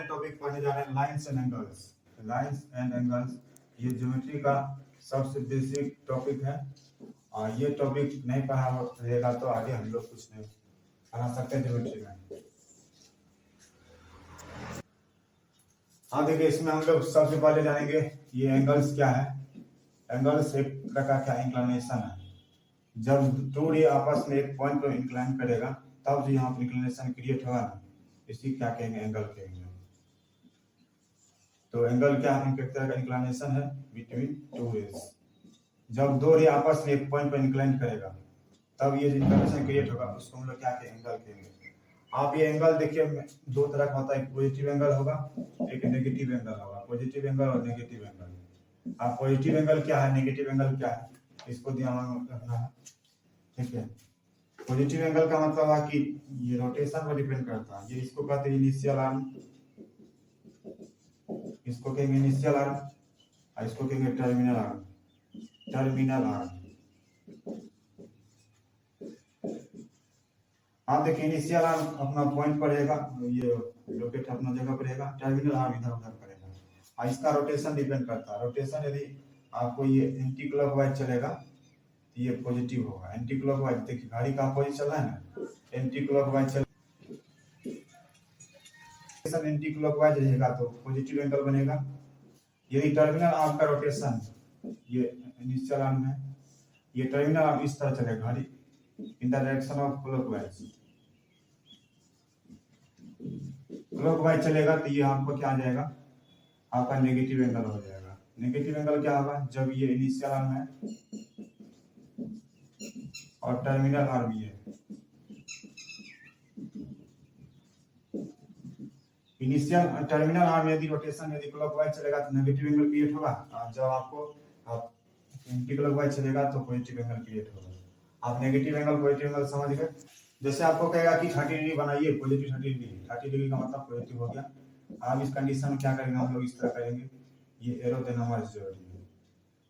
Topic पढ़ने जा रहे हैं lines and angles. Lines and angles ये ज्योमेट्री का सबसे बेसिक टॉपिक है और ये टॉपिक नहीं पढ़ा रहेगा तो आगे हम लोग कुछ नहीं बना सकते ज्योमेट्री में। हाँ देखिए, इसमें हम लोग सबसे पहले जानेंगे ये एंगल्स क्या है। एंगल्स एक प्रकार का इंक्लिनेशन है। जब टू रे आपस में एक पॉइंट पर इंक्लाइन करेगा तब जो यहाँ पर इंक्लिनेशन क्रिएट होगा ना, इसी क्या कहेंगे, एंगल कहेंगे। तो एंगल क्या है, एक तरह का इंक्लिनेशन है बिटवीन टू रेज। जब दो रे आपस में एक पॉइंट पर इंक्लाइन करेगा तब ये जो इंक्लिनेशन क्रिएट होगा उसको हम लोग क्या कहेंगे, एंगल कहेंगे। आप ये एंगल देखिए दो तरह का होता है, पॉजिटिव एंगल होगा, एक नेगेटिव एंगल होगा। पॉजिटिव एंगल और नेगेटिव एंगल। आप पॉजिटिव एंगल क्या है, नेगेटिव एंगल क्या है, इसको ध्यान में रखना है, ठीक है। पॉजिटिव एंगल का मतलब है कि ये रोटेशन पर डिपेंड करता है। ये इसको कहते हैं इनिशियल आर्म, इसको कहेंगे इनिशियल आर्म और इसको कहेंगे टर्मिनल आर्म। टर्मिनल आर्म आप देखिए, इनिशियल आर्म अपना पॉइंट पर रहेगा, ये लोकेट अपना जगह पर रहेगा। टर्मिनल आर्म इधर उधर करेगा और इसका रोटेशन डिपेंड करता है। रोटेशन यदि आपको ये एंटी क्लॉकवाइज चलेगा तो ये पॉजिटिव होगा। एंटी क्लॉकवाइज देखिए घड़ी का अपोजिट चल रहा है ना, एंटी क्लॉकवाइज चल एंटी क्लॉकवाइज रहेगा तो पॉजिटिव एंगल बनेगा। यदि टर्मिनल आर्म का रोटेशन, ये इनिशियल आर्म है, ये टर्मिनल आर्म इस तरह चलेगा घड़ी in the direction of clockwise. Clockwise चलेगा तो ये आपको क्या आ जाएगा, आपका नेगेटिव एंगल हो जाएगा। नेगेटिव एंगल क्या होगा, जब ये इनिशियल आर्म है और टर्मिनल आर्म ये इनिशियल टर्मिनल आर्म यदि रोटेशन यदि क्लॉकवाइज चलेगा तो नेगेटिव एंगल क्रिएट होगा, और जब आपको आप एंटी क्लॉकवाइज चलेगा तो पॉजिटिव एंगल क्रिएट होगा। आप नेगेटिव एंगल पॉजिटिव एंगल समझ गए। जैसे आपको कहेगा कि 30 डिग्री बनाइए, पॉजिटिव 30 डिग्री, 30 डिग्री का मतलब पॉजिटिव हो गया। आप इस कंडीशन में क्या करेंगे, हम लोग इस तरह करेंगे, ये एरो देना हमारा जरूरी है,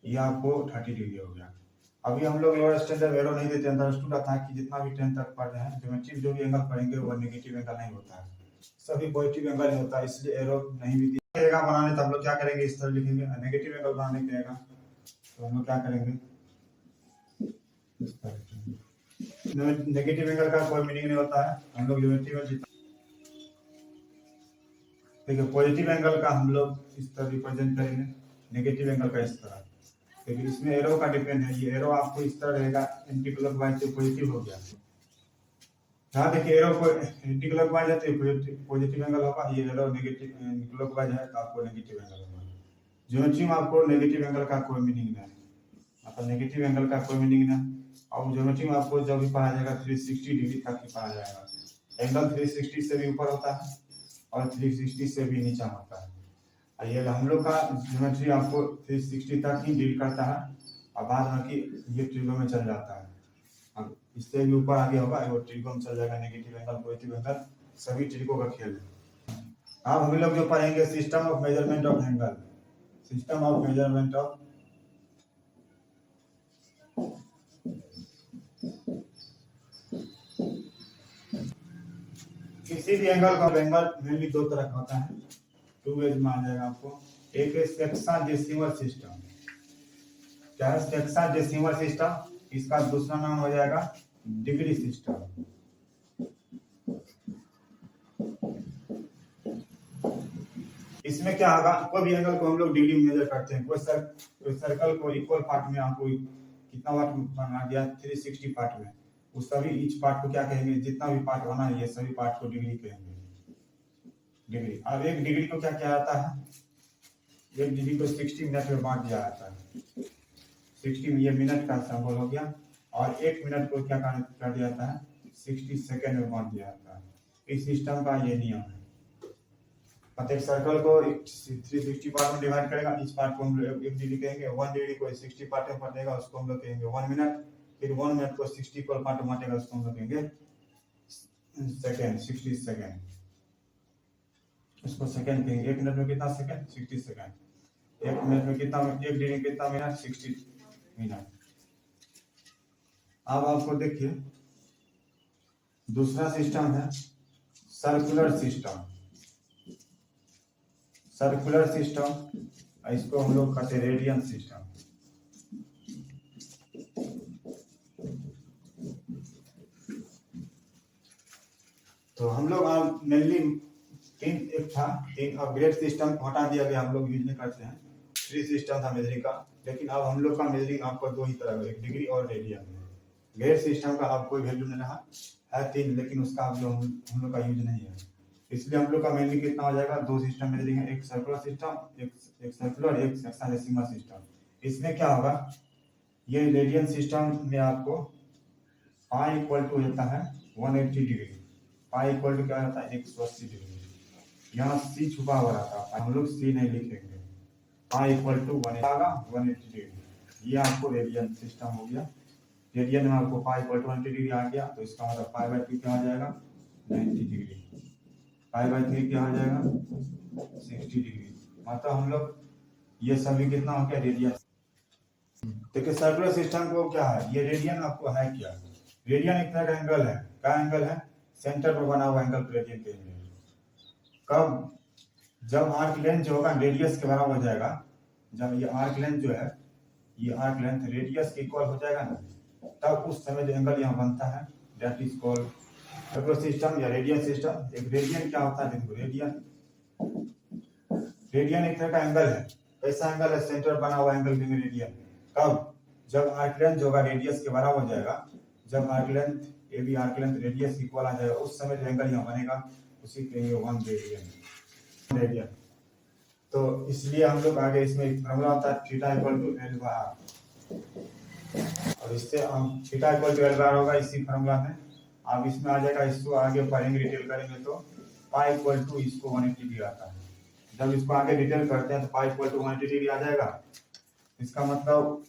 ये आपको 30 डिग्री हो गया। अभी हम लोग लोअर स्टैंडर्ड एरो नहीं देते, अंडरस्टूड आता है कि जितना भी 10 तक पढ़ रहे हैं ज्योमेट्री जो भी एंगल पढ़ेंगे वो नेगेटिव एंगल नहीं होता है, सभी पॉजिटिव एंगल ही होता है, इसलिए एरो नहीं भी दिया बनाने। तो हम लोग क्या करेंगे, इस तरह लिखेंगे। नेगेटिव एंगल बनाने कहेगा तो हम लोग क्या करेंगे, इस तरह। नेगेटिव एंगल का कोई मीनिंग नहीं होता है, हम लोग ज्योमेट्री में देखिए पॉजिटिव एंगल का हम लोग इस तरह रिप्रेजेंट करेंगे, नेगेटिव एंगल का इस तरह। देखिए इसमें एरो का डिपेंड है, ये एरो आपको इस तरह रहेगा, एंटी क्लॉकवाइज से पॉजिटिव हो गया। हाँ देखिए एरो को एंटी क्लॉकवाइज है तो पॉजिटिव एंगल होगा, ये एरो नेगेटिव क्लॉकवाइज है तो आपको नेगेटिव एंगल होगा। ज्योमेट्री में आपको नेगेटिव एंगल का कोई मीनिंग नहीं, मतलब नेगेटिव एंगल का कोई मीनिंग नहीं। और ज्योमेट्री में आपको जब भी पढ़ा जाएगा 360 डिग्री तक ही पढ़ा जाएगा। एंगल 360 से भी ऊपर होता है और 360 से भी नीचा होता है। ये हम लोग का ज्योमेट्री आपको 360 तक ही डील करता है और बाद में कि ये ट्रिगो में चल जाता है। अब इससे भी ऊपर आगे होगा वो ट्रिगो में चल जाएगा। नेगेटिव एंगल पॉजिटिव एंगल सभी ट्रिगो का खेल है। अब हम लोग जो पढ़ेंगे system of measurement of angle. System of measurement of किसी भी एंगल का, एंगल मेनली दो तरह का होता है, टू वेज में आ जाएगा आपको। एक है सेक्साडेसिमल सिस्टम। क्या है सेक्साडेसिमल सिस्टम, इसका दूसरा नाम हो जाएगा डिग्री सिस्टम। इसमें क्या होगा, कोई भी एंगल को हम लोग डिग्री में मेजर करते हैं। कोई सर्कल को इक्वल पार्ट में आपको कितना वाट बना दिया, 360 पार्ट में, उस सभी ईच पार्ट को क्या कहेंगे, जितना भी पार्ट बना है ये सभी पार्ट को डिग्री कहेंगे। डिग्री। अब एक डिग्री को क्या किया जाता है, एक डिग्री को 60 मिनट में बांट दिया जाता है। 60 ये मिनट का सिंबल हो गया, और एक मिनट को क्या कर दिया जाता है, 60 सेकेंड में बांट दिया जाता है। इस सिस्टम का ये नियम है। प्रत्येक सर्कल को 360 पार्ट में डिवाइड करेगा, इस पार्ट को हम लोग 1 डिग्री कहेंगे, 1 डिग्री को 60 पार्ट में बांटेगा, उसको हम लोग कहेंगे 1 मिनट। फिर 1 मिनट को 60 इक्वल पार्ट में बांटेगा, उसको हम लोग कहेंगे सेकेंड, 60 सेकेंड। इसको सेकेंड कहेंगे। 1 मिनट में कितना सेकेंड, 60 सेकेंड। 1 मिनट में कितना, 1 डिग्री में कितना मिनट, 60 मिनट। अब आपको देखिए दूसरा सिस्टम है सर्कुलर सिस्टम। सर्कुलर सिस्टम, इसको हम लोग कहते हैं रेडियन सिस्टम। तो हम लोग मेनली तीन अपग्रेड सिस्टम को हटा दिया गया, हम लोग यूज नहीं करते हैं। 3 सिस्टम था मेजरिंग का, लेकिन अब हम लोग का मेजरिंग आपको 2 ही तरह का, 1 डिग्री और रेडियन में। ग्रेड सिस्टम का अब कोई वैल्यू नहीं रहा है 3, लेकिन उसका अब जो हम लोग का यूज नहीं है, इसलिए हम लोग का मेनली कितना हो जाएगा, 2 सिस्टम मेजरिंग है, एक सर्कुलर सिस्टम, एक सर्कुलर, एक हेक्साडेसिमल सिस्टम। इसमें क्या होगा, ये रेडियन सिस्टम में आपको पाई इक्वल टू होता है 180 डिग्री, पाई इक्वल टू क्या होता है 180 डिग्री। यहाँ सी छुपा हुआ रहता है, हम लोग सी नहीं लिखेंगे, पाई इक्वल टू 180 डिग्री। ये आपको रेडियन सिस्टम हो गया। रेडियन में आपको पाई इक्वल टू 180 डिग्री आ गया, तो इसका मतलब पाई बाई 2 क्या आ जाएगा 90 डिग्री, पाई बाई 3 क्या आ जाएगा 60 डिग्री। मतलब हम लोग ये सभी कितना हो गया रेडियन। देखिए सर्कुलर सिस्टम को क्या है, ये रेडियन आपको है क्या, रेडियन एक तरह का एंगल है। क्या एंगल है, सेंटर पर बना हुआ एंगल रेडियन के लिए। कब, जब आर्क लेंथ जो होगा रेडियस के बराबर हो जाएगा, जब ये आर्क लेंथ जो है, ये आर्क लेंथ रेडियस के इक्वल हो जाएगा ना, तब उस समय जो एंगल यहाँ बनता है that is called circular system या रेडियन सिस्टम। एक रेडियन क्या होता है, देखो रेडियन एक तरह का एंगल है। कैसा एंगल है, सेंटर बना हुआ एंगल में रेडियन। कब, जब आर्क लेंथ जो होगा रेडियस के बराबर हो जाएगा, जब arc length A B arc length radius equal आ जाएगा, उस समय जो एंगल यहाँ बनेगा उसी के 1 रेडियन। तो इसलिए हम लोग आगे इसमें फॉर्मूला होता है theta equal to L by R, और इससे हम theta equal to L by R होगा इसी फॉर्मूला में। अब इसमें आ जाएगा, इसको आगे पढ़ेंगे डिटेल करेंगे तो पाई इक्वल टू इसको 180 डिग्री आता है। जब इसको आगे डिटेल करते हैं तो पाई इक्वल टू 180 डिग्री आ जाएगा। इसका मतलब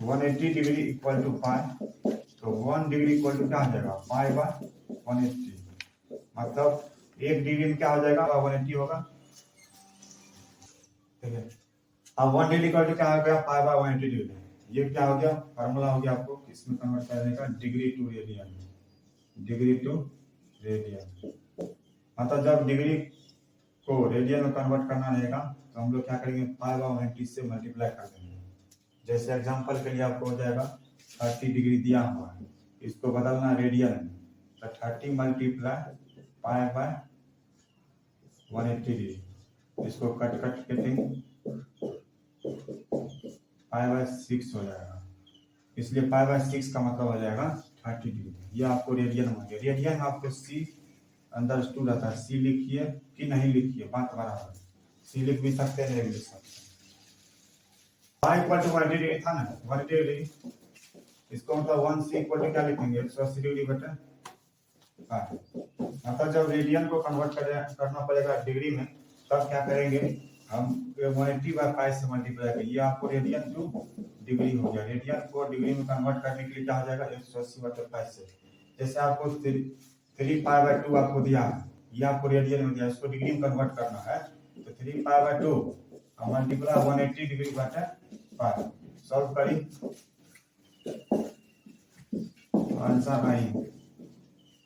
180 डिग्री इक्वल टू पाई, तो 1 डिग्री इक्वल टू क्या आ जाएगा पाई बाय 180। मतलब 1 डिग्री में क्या हो जाएगा 180 होगा, ठीक है। अब 1 डिग्री इक्वल टू क्या हो गया पाई बाय 180 डिग्री। ये क्या हो गया, फार्मूला हो गया आपको इसमें कन्वर्ट करने का, degree to radian, degree to radian. मतलब जब डिग्री को रेडियन में कन्वर्ट करना रहेगा तो हम लोग क्या करेंगे, पाई बाय 180 से मल्टीप्लाई कर देंगे। जैसे एग्जांपल के लिए आपको हो जाएगा 30 डिग्री दिया हुआ है, इसको बदलना रेडियन में, तो 30 मल्टीप्लाई पाई बाय 180 डिग्री, इसको कट करेंगे पाई बाय 6 हो जाएगा। इसलिए पाई बाय 6 का मतलब हो जाएगा 30 डिग्री। ये आपको रेडियन हो गया। रेडियन में आपको सी अंडरस्टूड रहता है, सी लिखिए कि नहीं लिखिए बात बराबर, सी लिख भी सकते हैं नहीं लिख सकते। पाई इक्वल टू 180 डिग्री था ना, 180 डिग्री, इसको मतलब 1 सी इक्वल टू क्या लिखेंगे 180 डिग्री बटे पाई। मतलब जब रेडियन को कन्वर्ट करना पड़ेगा डिग्री में, तब क्या करेंगे हम 180 बाय पाई से मल्टीप्लाई करेंगे। ये आपको रेडियन टू डिग्री हो गया। रेडियन को डिग्री में कन्वर्ट करने के लिए क्या हो जाएगा 180 बटे पाई से। जैसे आपको 3 पाई बाय 2 आपको दिया है, ये आपको रेडियन में दिया, इसको डिग्री में कन्वर्ट करना है, तो 3 पाई बाय 2 मल्टीप्लाई 180 डिग्री बटे पाई। सॉल्व करी, आंसर आई।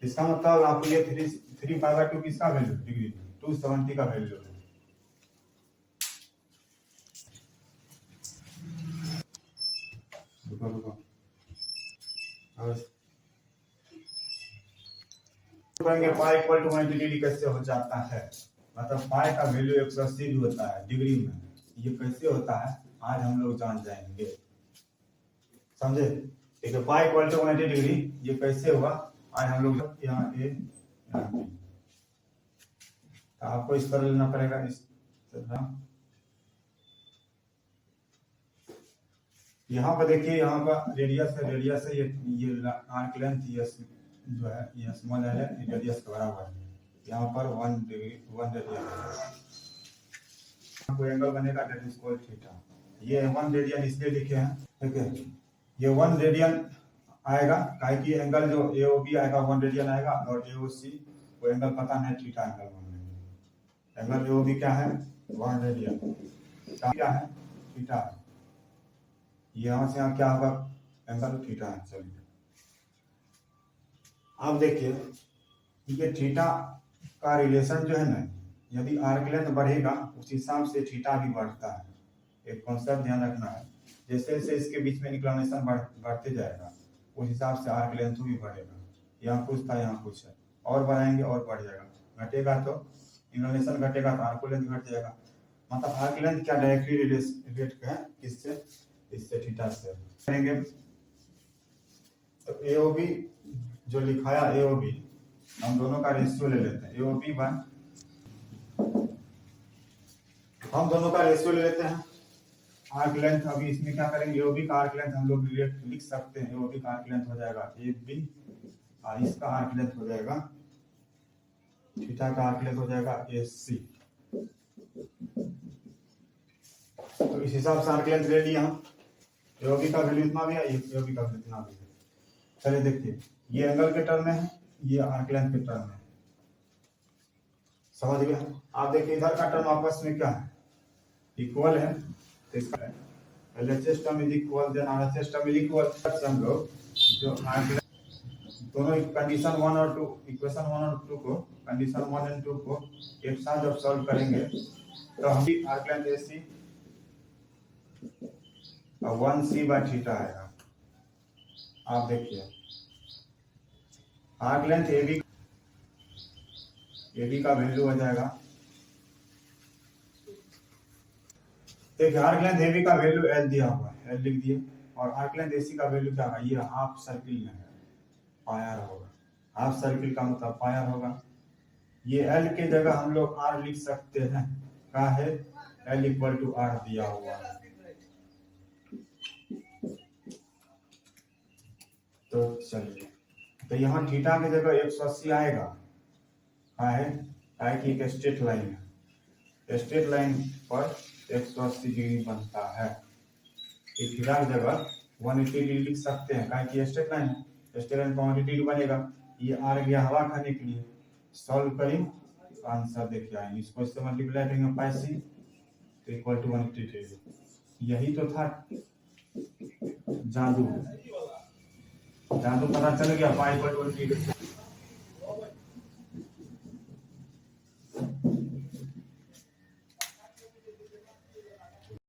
इसका मतलब आपको ये 3 पाई बाय 2 किसका वैल्यू, डिग्री 270 का वैल्यू है। पाई इक्वल टू 180 डिग्री कैसे हो जाता है, मतलब पाई का वैल्यू 180 भी होता है डिग्री में, ये कैसे होता है आज हम लोग जान जाएंगे, समझे। ठीक है, पाई इक्वल टू 180 डिग्री ये कैसे हुआ आज हम लोग यहाँ ए यहाँ बी, तो आपको इस तरह लेना पड़ेगा, इस तरह। यहाँ पर देखिए, यहाँ पर रेडियस है, रेडियस है ये आर्क लेंथ, ये जो है ये स्मॉल एल है, रेडियस के बराबर है। यहाँ पर 1 डिग्री 1 रेडियन कोई एंगल बनेगा दैट इज कॉल्ड थीटा। ये 1 रेडियन इसलिए लिखे हैं, ठीक है। ये 1 रेडियन आएगा काहे कि एंगल जो AOB आएगा 1 रेडियन आएगा, और AOC वो एंगल पता नहीं थीटा एंगल बनेगा। एंगल AOB क्या है 1 रेडियन, क्या है थीटा। यहाँ से यहाँ क्या होगा एंगल थीटा है। चलिए अब देखिए, ये थीटा का रिलेशन जो है ना, यदि आर्क लेंथ बढ़ेगा उस हिसाब से थीटा भी बढ़ता है। एक कॉन्सेप्ट ध्यान रखना है, जैसे जैसे इसके बीच में इंक्लिनेशन बढ़ते जाएगा उस हिसाब से आर्क लेंथ भी बढ़ेगा। यहाँ कुछ था, यहाँ कुछ है, और बढ़ाएंगे और बढ़ जाएगा। घटेगा तो इंक्लिनेशन घटेगा तो आर्क लेंथ घट जाएगा। मतलब आर्क लेंथ क्या डायरेक्टली रिलेट है किससे, इससे थीटा से करेंगे। तो एओबी जो लिखाया एओबी, हम दोनों का रेशियो ले लेते हैं। एओबी वन, हम दोनों का रेशियो ले लेते हैं। आर्क लेंथ अभी इसमें क्या करेंगे, एओबी का आर्क लेंथ हम लोग लिख सकते हैं। एओबी का आर्क लेंथ हो जाएगा एबी और इसका आर्क लेंथ हो जाएगा थीटा का आर्क लेंथ हो जाएगा एसी। तो इस हिसाब से आर्क लेंथ ले लिया हम। एओबी का वैल्यू इतना भी है, एओबी का वैल्यू इतना भी है। चलिए देखिए, ये एंगल के टर्म में है, ये आर्क लेंथ के टर्म में, समझ गए। आप देखिए इधर का टर्म आपस में क्या है, इक्वल है। तो इसका LHS term is equal, then RHS term is equal. हम लोग जो आर्क लेंथ दोनों कंडीशन 1 और 2, इक्वेशन 1 और 2 को, कंडीशन 1 एंड 2 को एक साथ जब सॉल्व करेंगे तो हम भी आर्क लेंथ AC और 1c/थीटा आएगा। आप देखिए आर्क लेंथ AB का वैल्यू हो जाएगा, देखिए आर्क लेंथ AB का वैल्यू L दिया हुआ है, L लिख दिए। और आर्क लेंथ AC का वैल्यू क्या है, ये हाफ सर्किल में है, पायर होगा। हाफ सर्किल का मतलब पायर होगा। ये L के जगह हम लोग R लिख सकते हैं, क्या है L = R दिया हुआ है। तो चलिए, तो यहाँ थीटा की जगह 180 आएगा, है कि एक स्ट्रेट लाइन है, स्ट्रेट लाइन पर 180 डिग्री बनता है। थीटा की जगह 180 डिग्री लिख सकते हैं, क्या कि स्ट्रेट लाइन है, स्ट्रेट लाइन पर 180 डिग्री बनेगा। ये आ गया हवा खाने के लिए। सॉल्व करें आंसर देखिए आएंगे, इसको इससे मल्टीप्लाई करेंगे पाई सी तो इक्वल टू 180 डिग्री। यही तो था जादू, जादू पता चल गया, पाई = 180 डिग्री।